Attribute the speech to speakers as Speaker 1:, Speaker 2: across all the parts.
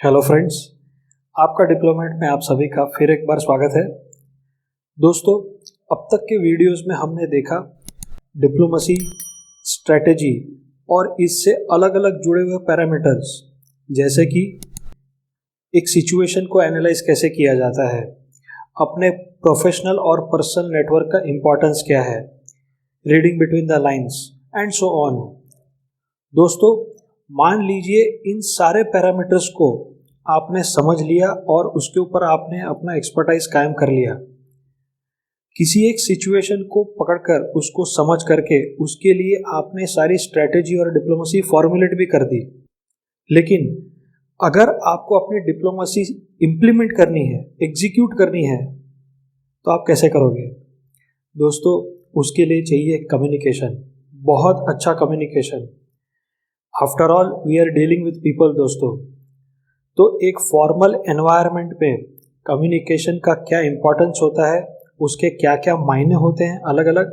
Speaker 1: Hello friends, आपका diplomat में आप सभी का फिर एक बार स्वागत है। दोस्तों, अब तक के वीडियोस में हमने देखा डिप्लोमेसी, स्ट्रेटेजी और इससे अलग अलग जुड़े हुए पैरामीटर्स, जैसे कि एक सिचुएशन को एनालाइज कैसे किया जाता है, अपने प्रोफेशनल और पर्सनल नेटवर्क का इम्पोर्टेंस क्या है, reading between the lines and so on. दोस्तों, मान लीजिए इन सारे पैरामीटर्स को आपने समझ लिया और उसके ऊपर आपने अपना एक्सपर्टाइज कायम कर लिया। किसी एक सिचुएशन को पकड़कर उसको समझ करके उसके लिए आपने सारी स्ट्रेटेजी और डिप्लोमेसी फॉर्मुलेट भी कर दी। लेकिन अगर आपको अपनी डिप्लोमेसी इम्प्लीमेंट करनी है, एग्जीक्यूट करनी है, तो आप कैसे करोगे? दोस्तों, उसके लिए चाहिए कम्युनिकेशन, बहुत अच्छा communication. After all we are dealing with people. दोस्तों, तो एक फॉर्मल एनवायरनमेंट में कम्युनिकेशन का क्या इम्पोर्टेंस होता है, उसके क्या क्या मायने होते हैं, अलग अलग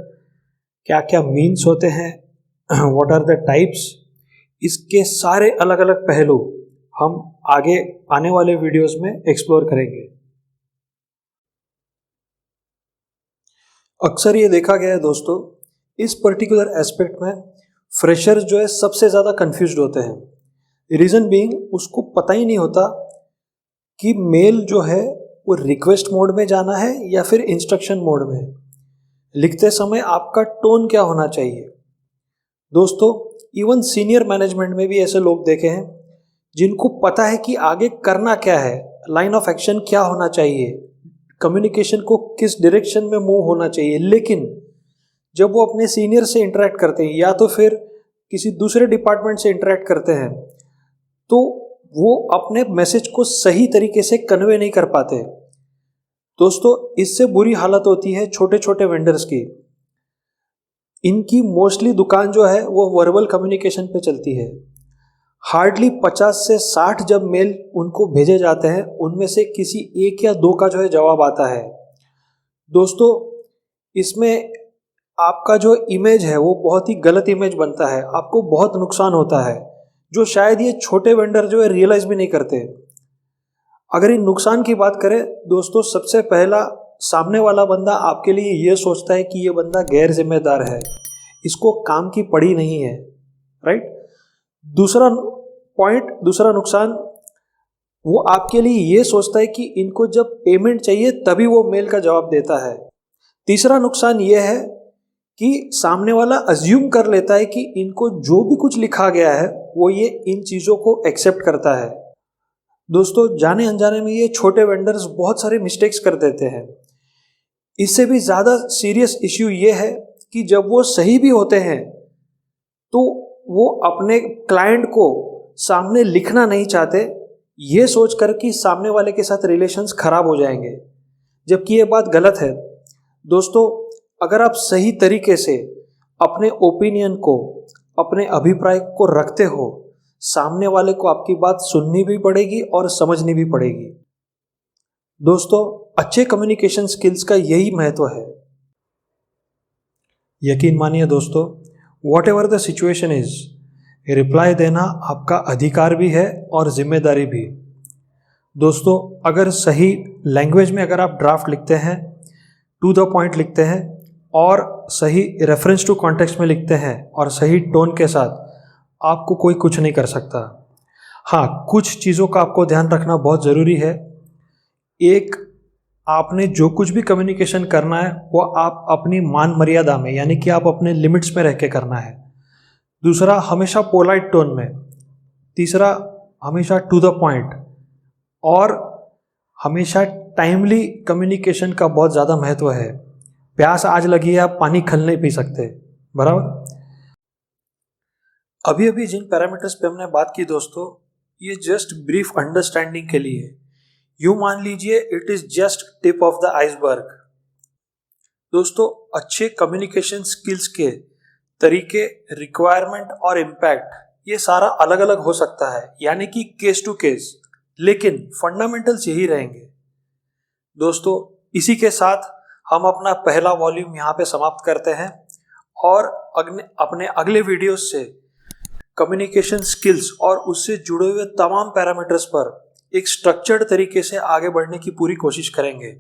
Speaker 1: क्या क्या मीन्स होते हैं, व्हाट आर द टाइप्स, इसके सारे अलग अलग पहलू हम आगे आने वाले वीडियोस में एक्सप्लोर करेंगे। अक्सर ये देखा गया है दोस्तों, इस पर्टिकुलर एस्पेक्ट में फ्रेशर्स जो है सबसे ज़्यादा कंफ्यूज्ड होते हैं। रीज़न बीइंग, उसको पता ही नहीं होता कि मेल जो है वो रिक्वेस्ट मोड में जाना है या फिर इंस्ट्रक्शन मोड में। लिखते समय आपका टोन क्या होना चाहिए। दोस्तों, इवन सीनियर मैनेजमेंट में भी ऐसे लोग देखे हैं जिनको पता है कि आगे करना क्या है, लाइन ऑफ एक्शन क्या होना चाहिए, कम्युनिकेशन को किस डायरेक्शन में मूव होना चाहिए, लेकिन जब वो अपने सीनियर से इंटरेक्ट करते हैं या तो फिर किसी दूसरे डिपार्टमेंट से इंटरेक्ट करते हैं, तो वो अपने मैसेज को सही तरीके से कन्वे नहीं कर पाते। दोस्तों, इससे बुरी हालत होती है छोटे छोटे वेंडर्स की। इनकी मोस्टली दुकान जो है वो वर्बल कम्युनिकेशन पे चलती है। हार्डली 50 से 60 जब मेल उनको भेजे जाते हैं, उनमें से किसी एक या दो का जो है जवाब आता है। दोस्तों, इसमें आपका जो इमेज है वो बहुत ही गलत इमेज बनता है, आपको बहुत नुकसान होता है, जो शायद ये छोटे वेंडर जो है रियलाइज भी नहीं करते। अगर इन नुकसान की बात करें दोस्तों, सबसे पहला सामने वाला बंदा आपके लिए ये सोचता है कि ये बंदा गैर जिम्मेदार है, इसको काम की पड़ी नहीं है, राइट। दूसरा नुकसान, वो आपके लिए ये सोचता है कि इनको जब पेमेंट चाहिए तभी वो मेल का जवाब देता है। तीसरा नुकसान ये है कि सामने वाला अज्यूम कर लेता है कि इनको जो भी कुछ लिखा गया है वो ये इन चीज़ों को एक्सेप्ट करता है। दोस्तों, जाने अनजाने में ये छोटे वेंडर्स बहुत सारे मिस्टेक्स कर देते हैं। इससे भी ज़्यादा सीरियस इश्यू ये है कि जब वो सही भी होते हैं तो वो अपने क्लाइंट को सामने लिखना नहीं चाहते, ये सोचकर कि सामने वाले के साथ रिलेशंस खराब हो जाएंगे, जबकि ये बात गलत है। दोस्तों, अगर आप सही तरीके से अपने ओपिनियन को, अपने अभिप्राय को रखते हो, सामने वाले को आपकी बात सुननी भी पड़ेगी और समझनी भी पड़ेगी। दोस्तों, अच्छे कम्युनिकेशन स्किल्स का यही महत्व है। यकीन मानिए दोस्तों, what ever the situation is, reply देना आपका अधिकार भी है और जिम्मेदारी भी। दोस्तों, अगर सही लैंग्वेज में अगर आप ड्राफ्ट लिखते हैं, टू द पॉइंट लिखते हैं और सही रेफरेंस टू कॉन्टेक्स्ट में लिखते हैं और सही टोन के साथ, आपको कोई कुछ नहीं कर सकता। हाँ, कुछ चीज़ों का आपको ध्यान रखना बहुत ज़रूरी है। एक, आपने जो कुछ भी कम्युनिकेशन करना है वो आप अपनी मान मर्यादा में, यानी कि आप अपने लिमिट्स में रह के करना है। दूसरा, हमेशा पोलाइट टोन में। तीसरा, हमेशा टू द पॉइंट। और हमेशा टाइमली कम्युनिकेशन का बहुत ज़्यादा महत्व है। प्यास आज लगी है, आप पानी खल नहीं पी सकते, बराबर। अभी अभी जिन पैरामीटर्स पे हमने बात की दोस्तों, ये जस्ट ब्रीफ अंडरस्टैंडिंग के लिए, यूं मान लीजिए it is just tip of the iceberg. दोस्तों, अच्छे कम्युनिकेशन स्किल्स के तरीके, रिक्वायरमेंट और इम्पैक्ट, ये सारा अलग अलग हो सकता है, यानी कि केस टू केस, लेकिन फंडामेंटल्स यही रहेंगे। दोस्तों, इसी के साथ हम अपना पहला वॉल्यूम यहाँ पे समाप्त करते हैं और अपने अगले वीडियोस से कम्युनिकेशन स्किल्स और उससे जुड़े हुए तमाम पैरामीटर्स पर एक स्ट्रक्चर्ड तरीके से आगे बढ़ने की पूरी कोशिश करेंगे।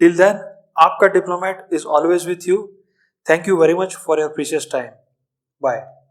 Speaker 1: टिल देन, आपका diplomat is always with you. Thank you very much for your precious time. Bye.